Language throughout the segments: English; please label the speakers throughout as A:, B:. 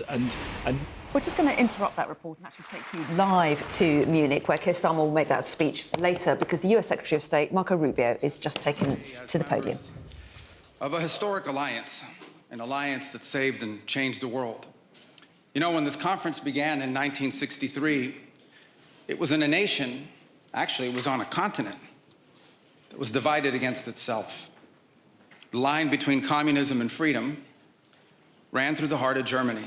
A: and
B: We're just going to interrupt that report and actually take you live to Munich, where Keir Starmer will make that speech later, because the US Secretary of State, Marco Rubio, is just taken to the podium.
C: Of a historic alliance, an alliance that saved and changed the world. You know, when this conference began in 1963, it was in a nation, actually it was on a continent, that was divided against itself. The line between communism and freedom ran through the heart of Germany.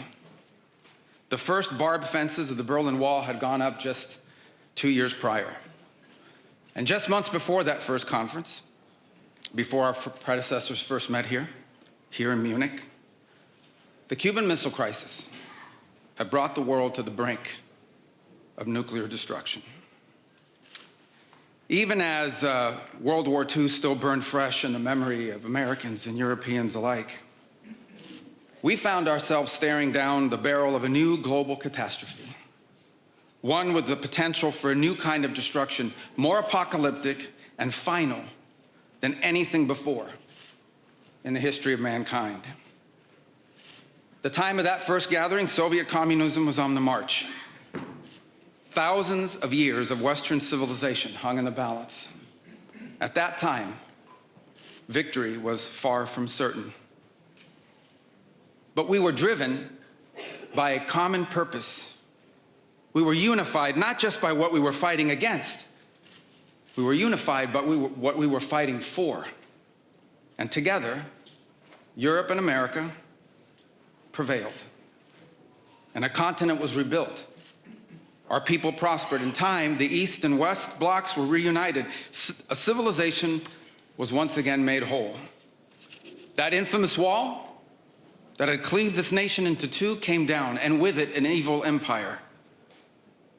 C: The first barbed fences of the Berlin Wall had gone up just 2 years prior. And just months before that first conference, before our predecessors first met here in Munich, the Cuban Missile Crisis had brought the world to the brink of nuclear destruction. Even as World War II still burned fresh in the memory of Americans and Europeans alike, we found ourselves staring down the barrel of a new global catastrophe, one with the potential for a new kind of destruction, more apocalyptic and final than anything before in the history of mankind. The time of that first gathering, Soviet communism was on the march. Thousands of years of Western civilization hung in the balance. At that time, victory was far from certain. But we were driven by a common purpose. We were unified not just by what we were fighting against. We were unified by what we were fighting for. And together, Europe and America prevailed. And a continent was rebuilt. Our people prospered. In time, the East and West blocks were reunited. A civilization was once again made whole. That infamous wall that had cleaved this nation into two came down, and with it an evil empire.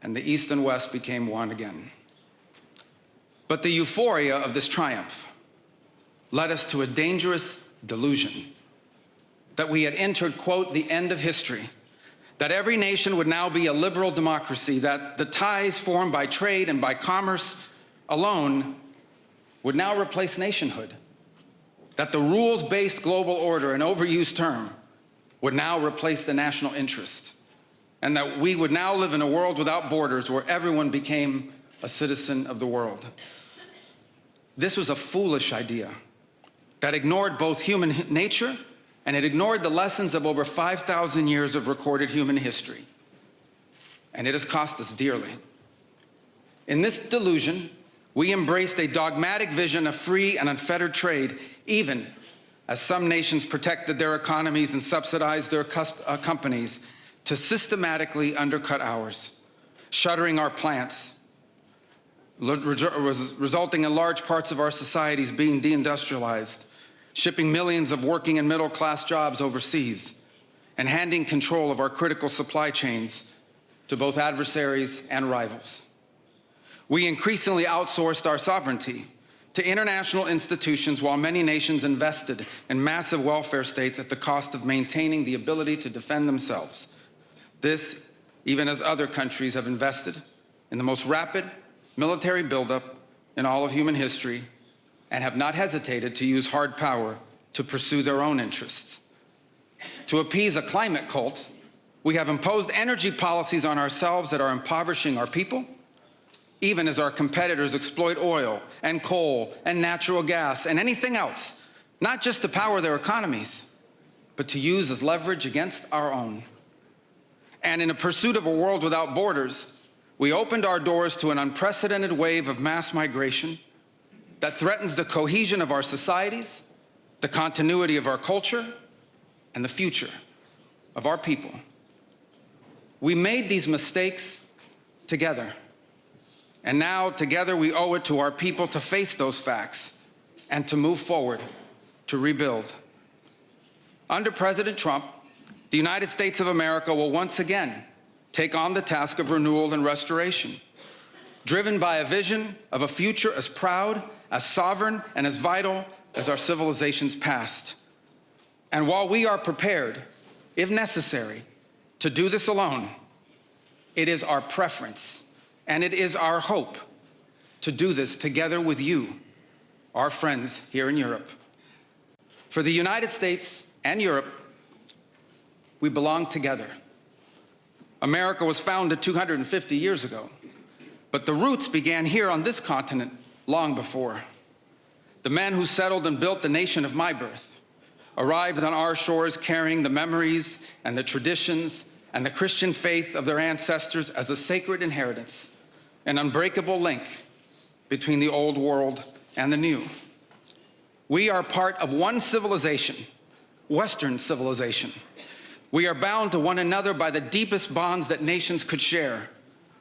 C: And the East and West became one again. But the euphoria of this triumph led us to a dangerous delusion that we had entered, quote, the end of history, that every nation would now be a liberal democracy, that the ties formed by trade and by commerce alone would now replace nationhood, that the rules-based global order, an overused term, would now replace the national interest, and that we would now live in a world without borders where everyone became a citizen of the world. This was a foolish idea that ignored both human nature and it ignored the lessons of over 5,000 years of recorded human history. And it has cost us dearly. In this delusion, we embraced a dogmatic vision of free and unfettered trade, even as some nations protected their economies and subsidized their companies to systematically undercut ours, shuttering our plants, resulting in large parts of our societies being deindustrialized, shipping millions of working and middle-class jobs overseas, and handing control of our critical supply chains to both adversaries and rivals. We increasingly outsourced our sovereignty to international institutions while many nations invested in massive welfare states at the cost of maintaining the ability to defend themselves. This, even as other countries have invested in the most rapid military buildup in all of human history and have not hesitated to use hard power to pursue their own interests. To appease a climate cult, we have imposed energy policies on ourselves that are impoverishing our people, even as our competitors exploit oil and coal and natural gas and anything else, not just to power their economies, but to use as leverage against our own. And in a pursuit of a world without borders, we opened our doors to an unprecedented wave of mass migration that threatens the cohesion of our societies, the continuity of our culture, and the future of our people. We made these mistakes together. And now, together, we owe it to our people to face those facts and to move forward, to rebuild. Under President Trump, the United States of America will once again take on the task of renewal and restoration, driven by a vision of a future as proud, as sovereign, and as vital as our civilization's past. And while we are prepared, if necessary, to do this alone, it is our preference and it is our hope to do this together with you, our friends here in Europe. For the United States and Europe, we belong together. America was founded 250 years ago, but the roots began here on this continent long before. The men who settled and built the nation of my birth arrived on our shores carrying the memories and the traditions and the Christian faith of their ancestors as a sacred inheritance, an unbreakable link between the old world and the new. We are part of one civilization, Western civilization. We are bound to one another by the deepest bonds that nations could share,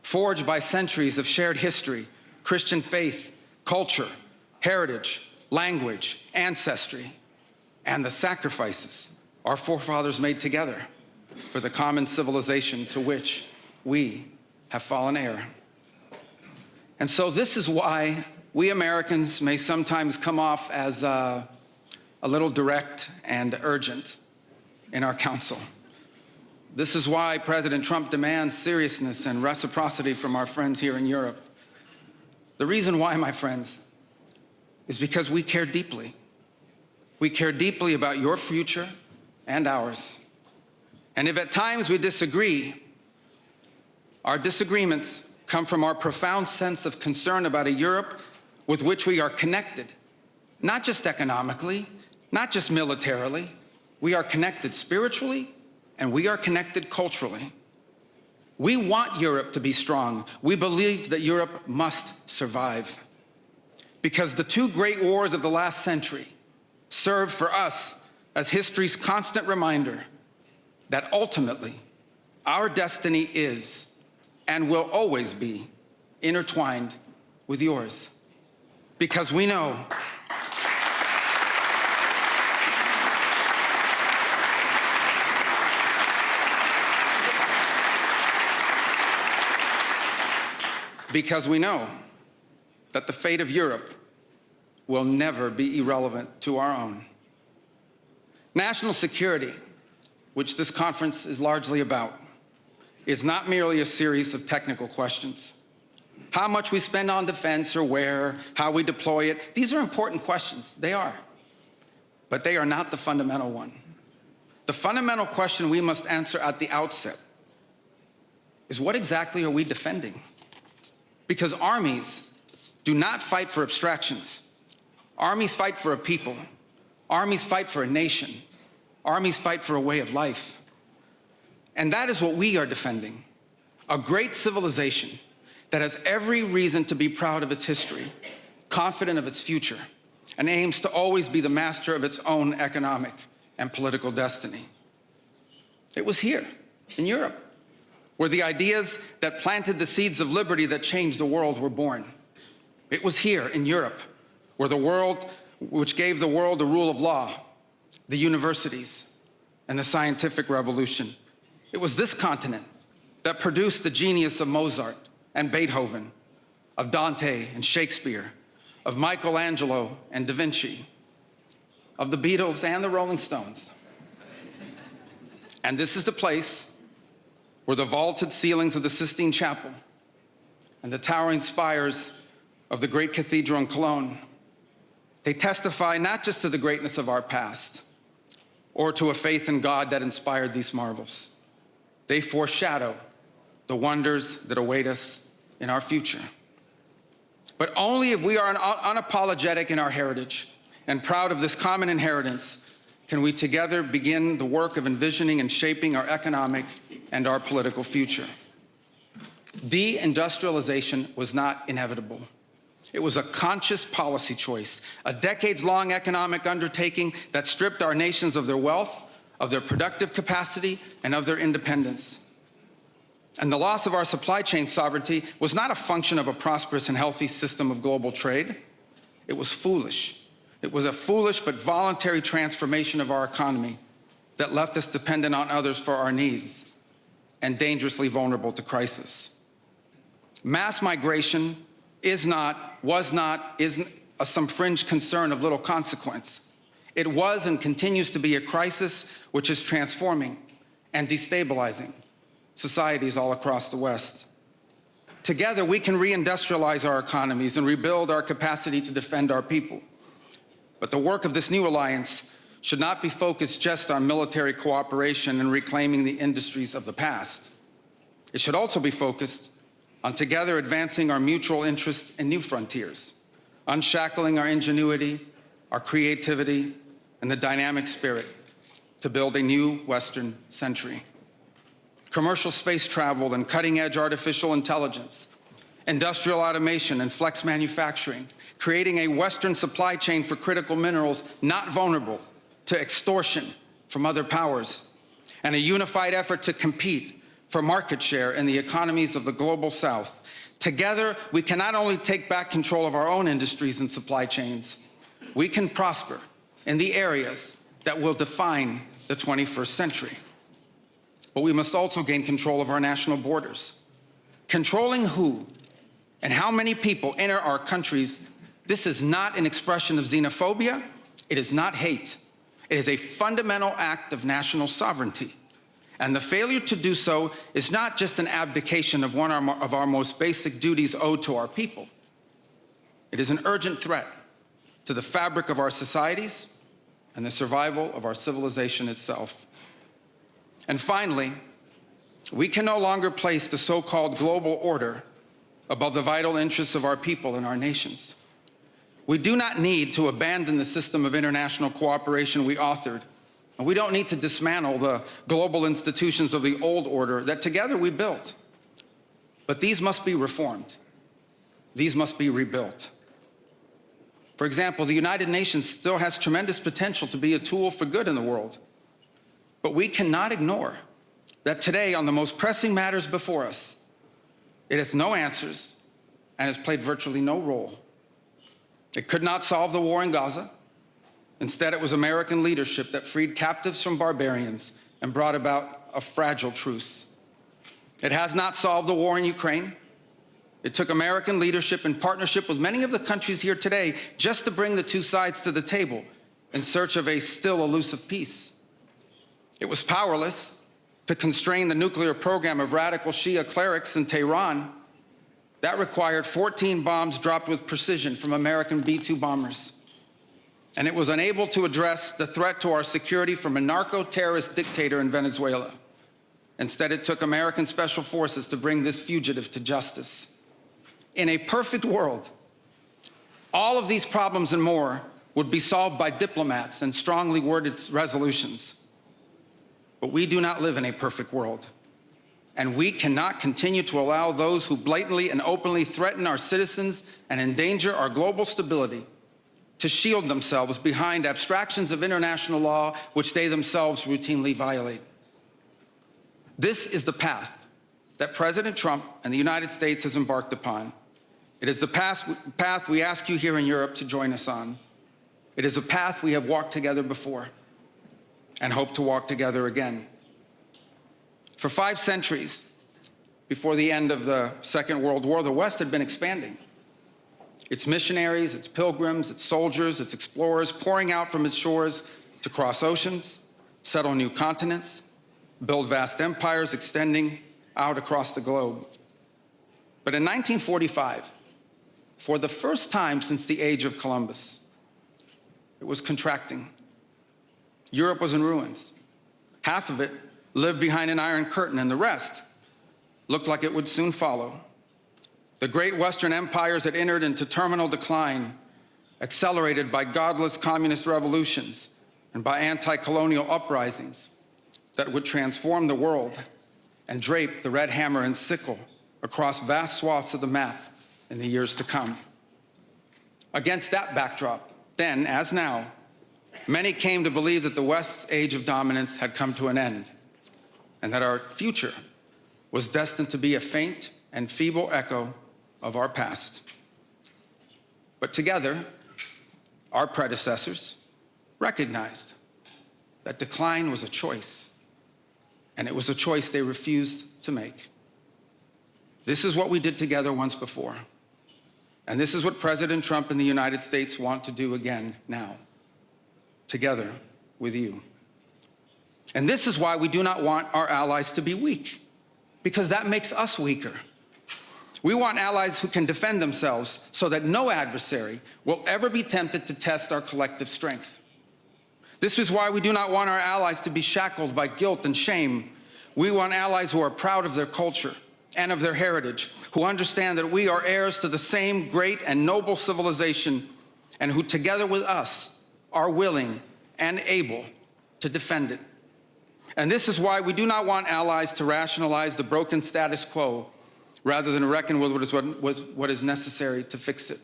C: forged by centuries of shared history, Christian faith, culture, heritage, language, ancestry, and the sacrifices our forefathers made together for the common civilization to which we have fallen heir. And so this is why we Americans may sometimes come off as a little direct and urgent in our counsel. This is why President Trump demands seriousness and reciprocity from our friends here in Europe. The reason why, my friends, is because we care deeply. We care deeply about your future and ours. And if at times we disagree, our disagreements come from our profound sense of concern about a Europe with which we are connected, not just economically, not just militarily. We are connected spiritually, and we are connected culturally. We want Europe to be strong. We believe that Europe must survive. Because the two great wars of the last century serve for us as history's constant reminder that ultimately our destiny is and will always be intertwined with yours. Because we know that the fate of Europe will never be irrelevant to our own. National security, which this conference is largely about, is not merely a series of technical questions. How much we spend on defense or where, how we deploy it, these are important questions, they are. But they are not the fundamental one. The fundamental question we must answer at the outset is, what exactly are we defending? Because armies do not fight for abstractions. Armies fight for a people. Armies fight for a nation. Armies fight for a way of life. And that is what we are defending, a great civilization that has every reason to be proud of its history, confident of its future, and aims to always be the master of its own economic and political destiny. It was here, in Europe, where the ideas that planted the seeds of liberty that changed the world were born. It was here, in Europe, which gave the world the rule of law, the universities, and the scientific revolution. It was this continent that produced the genius of Mozart and Beethoven, of Dante and Shakespeare, of Michelangelo and Da Vinci, of the Beatles and the Rolling Stones. And this is the place where the vaulted ceilings of the Sistine Chapel and the towering spires of the great cathedral in Cologne, they testify not just to the greatness of our past or to a faith in God that inspired these marvels. They foreshadow the wonders that await us in our future. But only if we are unapologetic in our heritage and proud of this common inheritance can we together begin the work of envisioning and shaping our economic and our political future. Deindustrialization was not inevitable. It was a conscious policy choice, a decades-long economic undertaking that stripped our nations of their wealth, of their productive capacity, and of their independence. And the loss of our supply chain sovereignty was not a function of a prosperous and healthy system of global trade. It was foolish. It was a foolish but voluntary transformation of our economy that left us dependent on others for our needs and dangerously vulnerable to crisis. Mass migration isn't some fringe concern of little consequence. It was and continues to be a crisis which is transforming and destabilizing societies all across the West. Together, we can reindustrialize our economies and rebuild our capacity to defend our people. But the work of this new alliance should not be focused just on military cooperation and reclaiming the industries of the past. It should also be focused on together advancing our mutual interests in new frontiers, unshackling our ingenuity, our creativity, and the dynamic spirit to build a new Western century. Commercial space travel and cutting-edge artificial intelligence, industrial automation and flex manufacturing, creating a Western supply chain for critical minerals not vulnerable to extortion from other powers, and a unified effort to compete for market share in the economies of the global South. Together, we can not only take back control of our own industries and supply chains, we can prosper in the areas that will define the 21st century. But we must also gain control of our national borders. Controlling who and how many people enter our countries, this is not an expression of xenophobia, it is not hate. It is a fundamental act of national sovereignty. And the failure to do so is not just an abdication of one of our most basic duties owed to our people. It is an urgent threat to the fabric of our societies and the survival of our civilization itself. And finally, we can no longer place the so-called global order above the vital interests of our people and our nations. We do not need to abandon the system of international cooperation we authored, and we don't need to dismantle the global institutions of the old order that together we built. But these must be reformed. These must be rebuilt. For example, the United Nations still has tremendous potential to be a tool for good in the world. But we cannot ignore that today, on the most pressing matters before us, it has no answers and has played virtually no role. It could not solve the war in Gaza. Instead, it was American leadership that freed captives from barbarians and brought about a fragile truce. It has not solved the war in Ukraine. It took American leadership in partnership with many of the countries here today just to bring the two sides to the table in search of a still elusive peace. It was powerless to constrain the nuclear program of radical Shia clerics in Tehran. That required 14 bombs dropped with precision from American B-2 bombers. And it was unable to address the threat to our security from a narco-terrorist dictator in Venezuela. Instead, it took American special forces to bring this fugitive to justice. In a perfect world, all of these problems and more would be solved by diplomats and strongly worded resolutions. But we do not live in a perfect world. And we cannot continue to allow those who blatantly and openly threaten our citizens and endanger our global stability to shield themselves behind abstractions of international law which they themselves routinely violate. This is the path that President Trump and the United States has embarked upon. It is the path we ask you here in Europe to join us on. It is a path we have walked together before and hope to walk together again. For 5 centuries, before the end of the Second World War, the West had been expanding. Its missionaries, its pilgrims, its soldiers, its explorers pouring out from its shores to cross oceans, settle new continents, build vast empires extending out across the globe. But in 1945, for the first time since the age of Columbus, it was contracting. Europe was in ruins. Half of it lived behind an iron curtain, and the rest looked like it would soon follow. The great Western empires had entered into terminal decline, accelerated by godless communist revolutions and by anti-colonial uprisings that would transform the world and drape the red hammer and sickle across vast swaths of the map in the years to come. Against that backdrop, then, as now, many came to believe that the West's age of dominance had come to an end, and that our future was destined to be a faint and feeble echo of our past. But together, our predecessors recognized that decline was a choice, and it was a choice they refused to make. This is what we did together once before, and this is what President Trump and the United States want to do again now, together with you. And this is why we do not want our allies to be weak, because that makes us weaker. We want allies who can defend themselves so that no adversary will ever be tempted to test our collective strength. This is why we do not want our allies to be shackled by guilt and shame. We want allies who are proud of their culture and of their heritage, who understand that we are heirs to the same great and noble civilization, and who together with us are willing and able to defend it. And this is why we do not want allies to rationalize the broken status quo rather than reckon with what is necessary to fix it.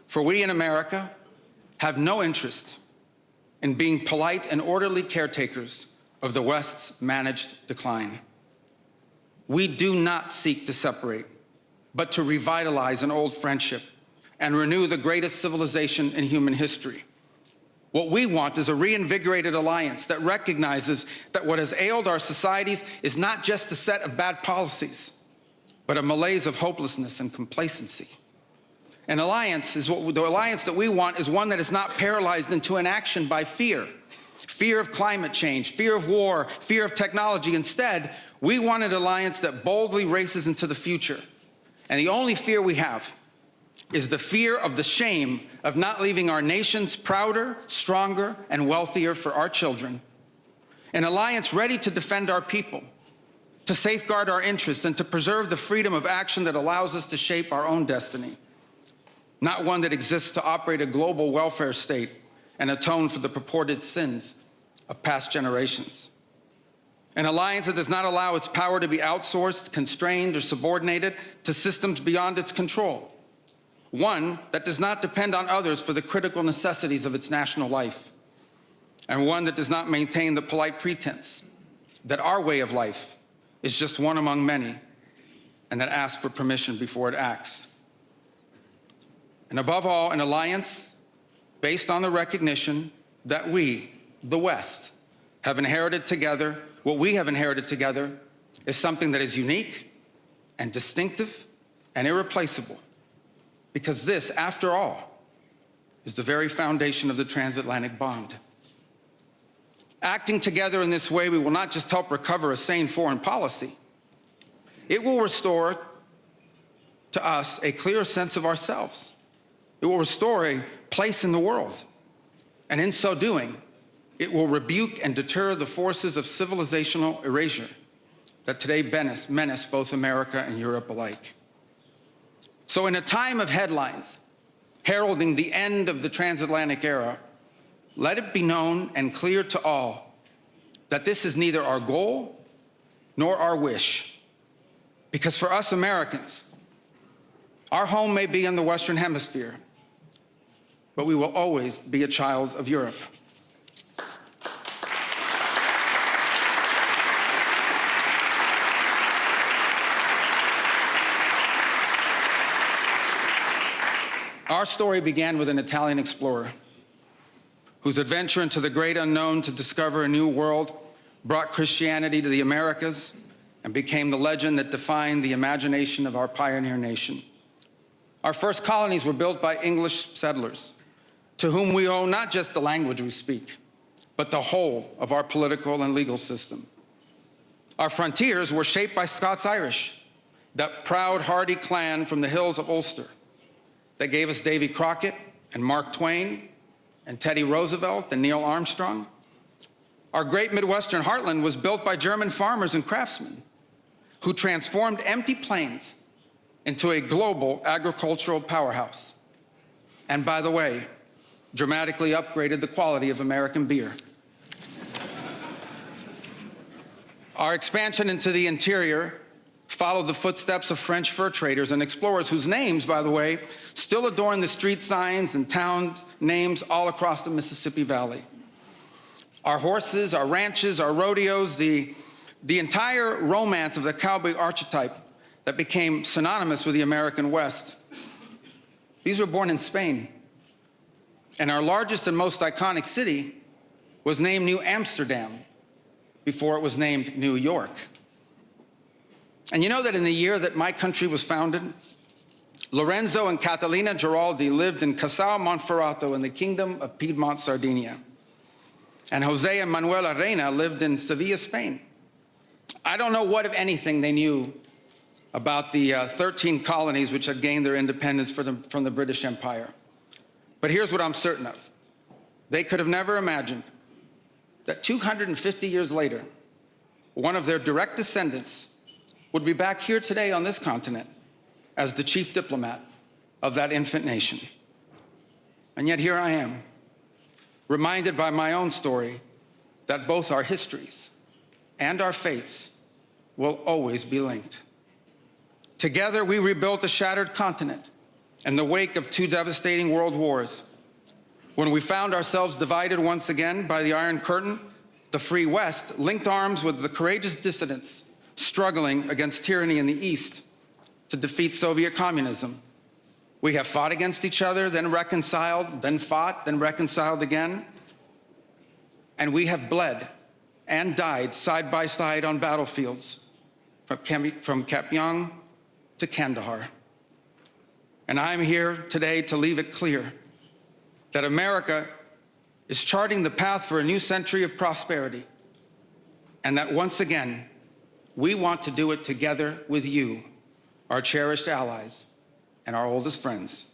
C: For we in America have no interest in being polite and orderly caretakers of the West's managed decline. We do not seek to separate, but to revitalize an old friendship and renew the greatest civilization in human history. What we want is a reinvigorated alliance that recognizes that what has ailed our societies is not just a set of bad policies, but a malaise of hopelessness and complacency. The alliance that we want is one that is not paralyzed into inaction by fear. Fear of climate change, fear of war, fear of technology. Instead, we want an alliance that boldly races into the future. And the only fear we have is the fear of the shame of not leaving our nations prouder, stronger, and wealthier for our children. An alliance ready to defend our people, to safeguard our interests, and to preserve the freedom of action that allows us to shape our own destiny. Not one that exists to operate a global welfare state and atone for the purported sins of past generations. An alliance that does not allow its power to be outsourced, constrained, or subordinated to systems beyond its control. One that does not depend on others for the critical necessities of its national life. And one that does not maintain the polite pretense that our way of life is just one among many, and that asks for permission before it acts. And above all, an alliance based on the recognition that we, the West, have inherited together. What we have inherited together is something that is unique and distinctive and irreplaceable, because this, after all, is the very foundation of the transatlantic bond. Acting together in this way, we will not just help recover a sane foreign policy, it will restore to us a clearer sense of ourselves. It will restore a place in the world. And in so doing, it will rebuke and deter the forces of civilizational erasure that today menace both America and Europe alike. So in a time of headlines heralding the end of the transatlantic era, let it be known and clear to all that this is neither our goal nor our wish. Because for us Americans, our home may be in the Western Hemisphere, but we will always be a child of Europe. Our story began with an Italian explorer whose adventure into the great unknown to discover a new world brought Christianity to the Americas and became the legend that defined the imagination of our pioneer nation. Our first colonies were built by English settlers, to whom we owe not just the language we speak, but the whole of our political and legal system. Our frontiers were shaped by Scots-Irish, that proud, hardy clan from the hills of Ulster that gave us Davy Crockett and Mark Twain and Teddy Roosevelt and Neil Armstrong. Our great Midwestern heartland was built by German farmers and craftsmen who transformed empty plains into a global agricultural powerhouse. And by the way, dramatically upgraded the quality of American beer. Our expansion into the interior followed the footsteps of French fur traders and explorers whose names, by the way, still adorn the street signs and town names all across the Mississippi Valley. Our horses, our ranches, our rodeos, the entire romance of the cowboy archetype that became synonymous with the American West. These were born in Spain. And our largest and most iconic city was named New Amsterdam before it was named New York. And you know that in the year that my country was founded, Lorenzo and Catalina Giraldi lived in Casal Monferrato in the Kingdom of Piedmont, Sardinia. And Jose and Manuela Reina lived in Sevilla, Spain. I don't know what, if anything, they knew about the 13 colonies which had gained their independence from the British Empire. But here's what I'm certain of. They could have never imagined that 250 years later, one of their direct descendants would be back here today on this continent as the chief diplomat of that infant nation. And yet here I am, reminded by my own story that both our histories and our fates will always be linked. Together, we rebuilt a shattered continent in the wake of 2 devastating world wars. When we found ourselves divided once again by the Iron Curtain, the Free West linked arms with the courageous dissidents struggling against tyranny in the East to defeat Soviet communism. We have fought against each other, then reconciled, then fought, then reconciled again. And we have bled and died side by side on battlefields from Kapyong to Kandahar. And I'm here today to leave it clear that America is charting the path for a new century of prosperity, and that once again, we want to do it together with you, our cherished allies and our oldest friends.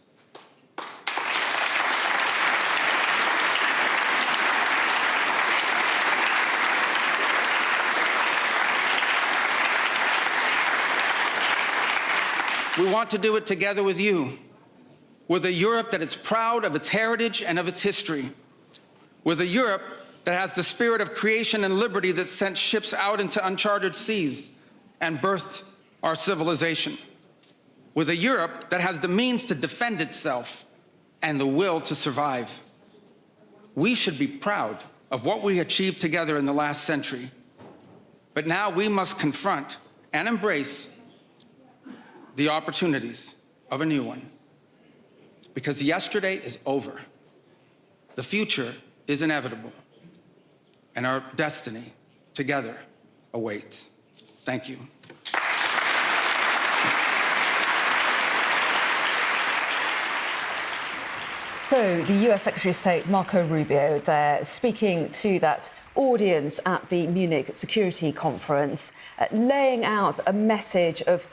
C: We want to do it together with you, with a Europe that is proud of its heritage and of its history, with a Europe that has the spirit of creation and liberty that sent ships out into uncharted seas and birthed our civilization, with a Europe that has the means to defend itself and the will to survive. We should be proud of what we achieved together in the last century, but now we must confront and embrace the opportunities of a new one. Because yesterday is over. The future is inevitable. And our destiny together awaits. Thank you.
B: So the US Secretary of State Marco Rubio there speaking to that audience at the Munich Security Conference, laying out a message of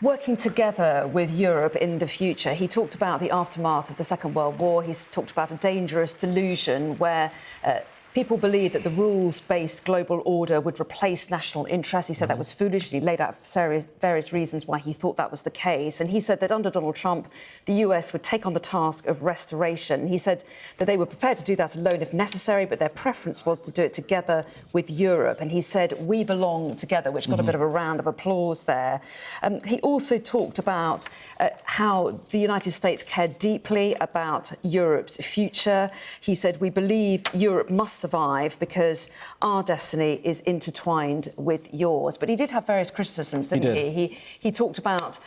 B: working together with Europe in the future. He talked about the aftermath of the Second World War. He's talked about a dangerous delusion where people believe that the rules-based global order would replace national interests. He said that was foolish, and he laid out various reasons why he thought that was the case. And he said that under Donald Trump, the US would take on the task of restoration. He said that they were prepared to do that alone if necessary, but their preference was to do it together with Europe. And he said, we belong together, which got a bit of a round of applause there. He also talked about how the United States cared deeply about Europe's future. He said, we believe Europe must survive because our destiny is intertwined with yours. But he did have various criticisms, didn't he? He talked about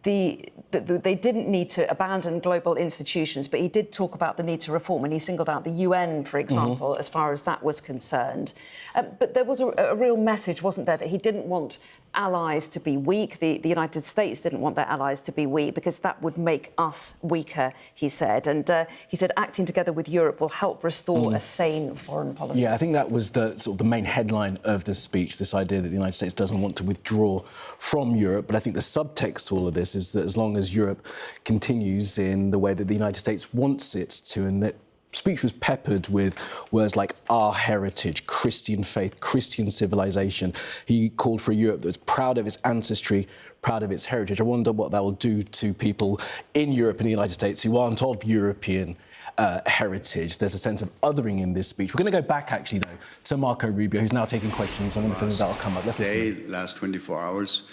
B: they didn't need to abandon global institutions, but he did talk about the need to reform, and he singled out the UN, for example, as far as that was concerned. But there was a real message, wasn't there, that he didn't want allies to be weak. The United States didn't want their allies to be weak because that would make us weaker, he said. And he said acting together with Europe will help restore a sane foreign policy.
A: Yeah, I think that was the sort of the main headline of the speech, this idea that the United States doesn't want to withdraw from Europe. But I think the subtext to all of this is that as long as Europe continues in the way that the United States wants it to, and that speech was peppered with words like our heritage, Christian faith, Christian civilization. He called for a Europe that's proud of its ancestry, proud of its heritage. I wonder what that will do to people in Europe and the United States who aren't of European heritage. There's a sense of othering in this speech. We're going to go back, actually, though, to Marco Rubio, who's now taking questions. I'm going to think that'll come up. Let's listen.
D: The last 24 hours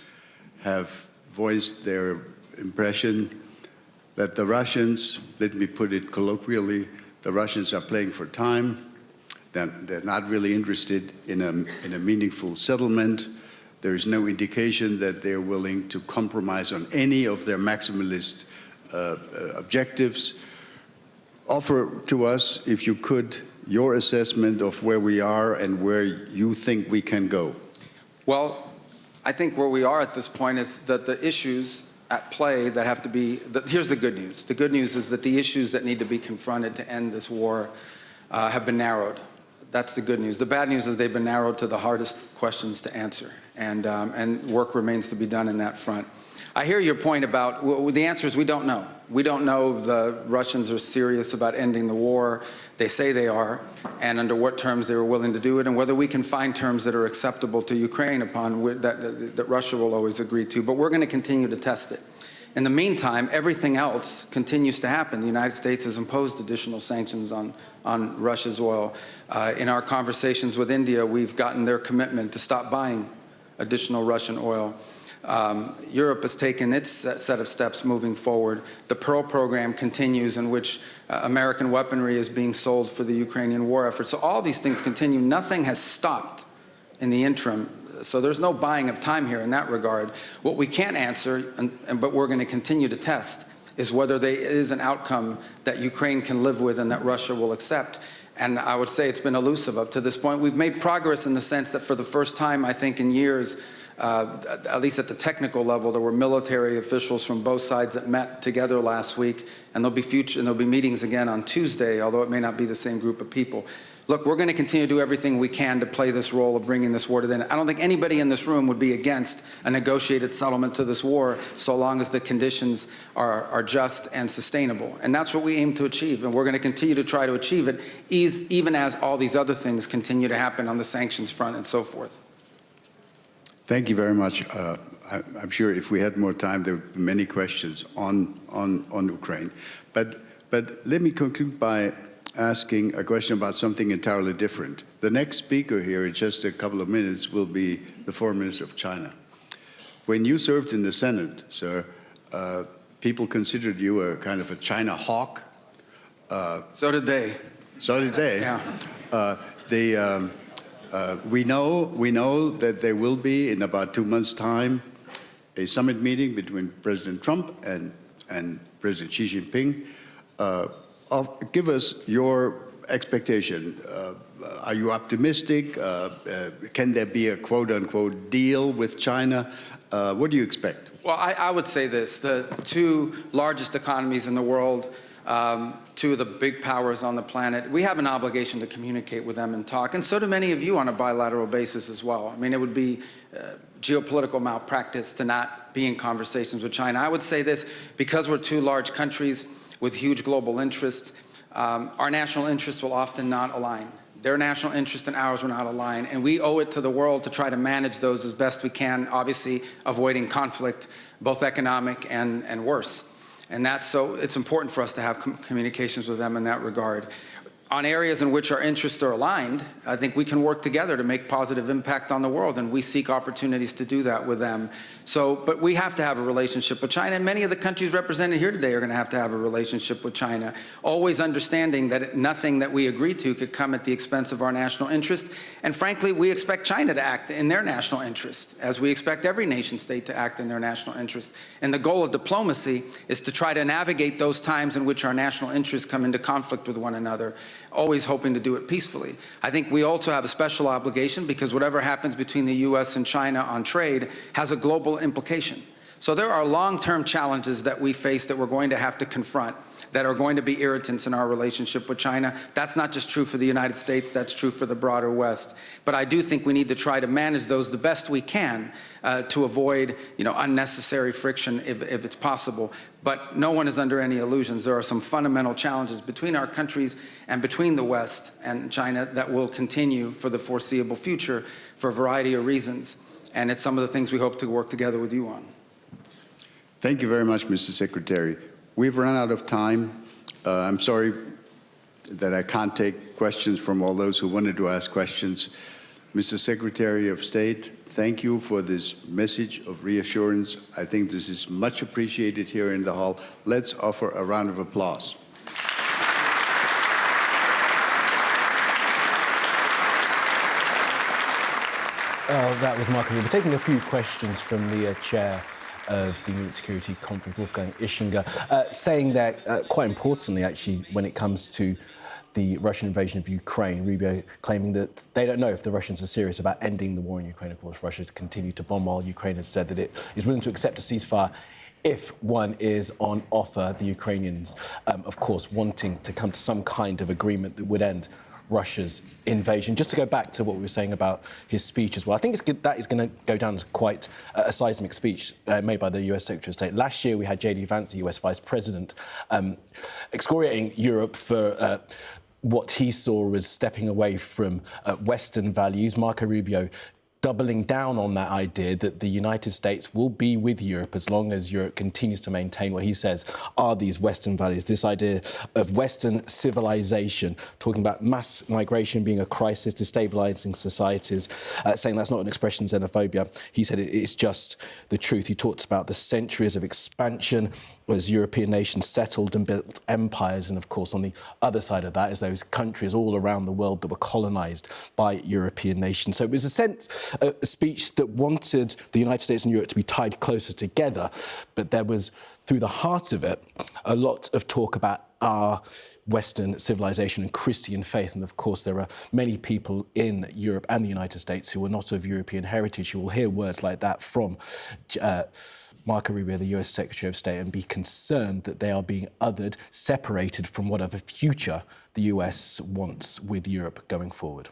D: have voiced their impression that the Russians, let me put it colloquially, the Russians are playing for time. They're not really interested in a meaningful settlement. There is no indication that they're willing to compromise on any of their maximalist objectives. Offer to us, if you could, your assessment of where we are and where you think we can go.
C: Well, I think where we are at this point is that the issues at play that have to be, here's the good news. The good news is that the issues that need to be confronted to end this war have been narrowed. That's the good news. The bad news is they've been narrowed to the hardest questions to answer, and work remains to be done in that front. I hear your point about, well, the answer is we don't know. We don't know if the Russians are serious about ending the war. They say they are, and under what terms they were willing to do it, and whether we can find terms that are acceptable to Ukraine upon that Russia will always agree to. But we're going to continue to test it. In the meantime, everything else continues to happen. The United States has imposed additional sanctions on Russia's oil. In our conversations with India, we've gotten their commitment to stop buying additional Russian oil. Europe has taken its set of steps moving forward. The Pearl program continues, in which American weaponry is being sold for the Ukrainian war effort. So all these things continue. Nothing has stopped in the interim. So there's no buying of time here in that regard. What we can't answer, but we're going to continue to test, is whether there is an outcome that Ukraine can live with and that Russia will accept. And I would say it's been elusive up to this point. We've made progress in the sense that for the first time, I think, in years, at least at the technical level, there were military officials from both sides that met together last week, and there'll be meetings again on Tuesday, although it may not be the same group of people. Look, we're going to continue to do everything we can to play this role of bringing this war to the end. I don't think anybody in this room would be against a negotiated settlement to this war so long as the conditions are just and sustainable. And that's what we aim to achieve, and we're going to continue to try to achieve it, even as all these other things continue to happen on the sanctions front and so forth.
D: Thank you very much. I'm sure if we had more time, there would be many questions on Ukraine. But let me conclude by asking a question about something entirely different. The next speaker here in just a couple of minutes will be the Foreign Minister of China. When you served in the Senate, sir, people considered you a kind of a China hawk.
C: So did they.
D: So did they.
C: Yeah.
D: We know that there will be, in about 2 months' time, a summit meeting between President Trump and President Xi Jinping. Give us your expectation. Are you optimistic? Can there be a quote-unquote deal with China? What do you expect?
C: Well, I would say this. The two largest economies in the world, two of the big powers on the planet, we have an obligation to communicate with them and talk, and so do many of you on a bilateral basis as well. I mean, it would be geopolitical malpractice to not be in conversations with China. I would say this, because we're two large countries with huge global interests, our national interests will often not align. Their national interests and ours will not align, and we owe it to the world to try to manage those as best we can, obviously avoiding conflict, both economic and worse. And so it's important for us to have communications with them in that regard. On areas in which our interests are aligned, I think we can work together to make positive impact on the world, and we seek opportunities to do that with them. But we have to have a relationship with China, and many of the countries represented here today are going to have a relationship with China, always understanding that nothing that we agree to could come at the expense of our national interest. And frankly, we expect China to act in their national interest, as we expect every nation state to act in their national interest. And the goal of diplomacy is to try to navigate those times in which our national interests come into conflict with one another, always hoping to do it peacefully. I think we also have a special obligation, because whatever happens between the U.S. and China on trade has a global implication. So there are long-term challenges that we face that we're going to have to confront, that are going to be irritants in our relationship with China. That's not just true for the United States, that's true for the broader West. But I do think we need to try to manage those the best we can to avoid, unnecessary friction if it's possible. But no one is under any illusions. There are some fundamental challenges between our countries and between the West and China that will continue for the foreseeable future for a variety of reasons. And it's some of the things we hope to work together with you on.
D: Thank you very much, Mr. Secretary. We've run out of time. I'm sorry that I can't take questions from all those who wanted to ask questions. Mr. Secretary of State, thank you for this message of reassurance. I think this is much appreciated here in the hall. Let's offer a round of applause.
A: That was Marco Rubio. Taking a few questions from the chair of the Munich Security Conference, Wolfgang Ischinger, saying that, quite importantly, actually, when it comes to the Russian invasion of Ukraine, Rubio claiming that they don't know if the Russians are serious about ending the war in Ukraine. Of course, Russia has continued to bomb while Ukraine has said that it is willing to accept a ceasefire if one is on offer. The Ukrainians, of course, wanting to come to some kind of agreement that would end Russia's invasion. Just to go back to what we were saying about his speech as well, I think that is going to go down as quite a seismic speech made by the US Secretary of State. Last year, we had J.D. Vance, the US Vice President, excoriating Europe for what he saw as stepping away from Western values. Marco Rubio doubling down on that idea that the United States will be with Europe as long as Europe continues to maintain what he says are these Western values, this idea of Western civilization, talking about mass migration being a crisis, destabilising societies, saying that's not an expression of xenophobia. He said it's just the truth. He talks about the centuries of expansion as European nations settled and built empires. And, of course, on the other side of that is those countries all around the world that were colonised by European nations. So it was a speech that wanted the United States and Europe to be tied closer together. But there was, through the heart of it, a lot of talk about our Western civilization and Christian faith. And, of course, there are many people in Europe and the United States who are not of European heritage who will hear words like that from Marco Rubio, the US Secretary of State, and be concerned that they are being othered, separated from whatever future the US wants with Europe going forward.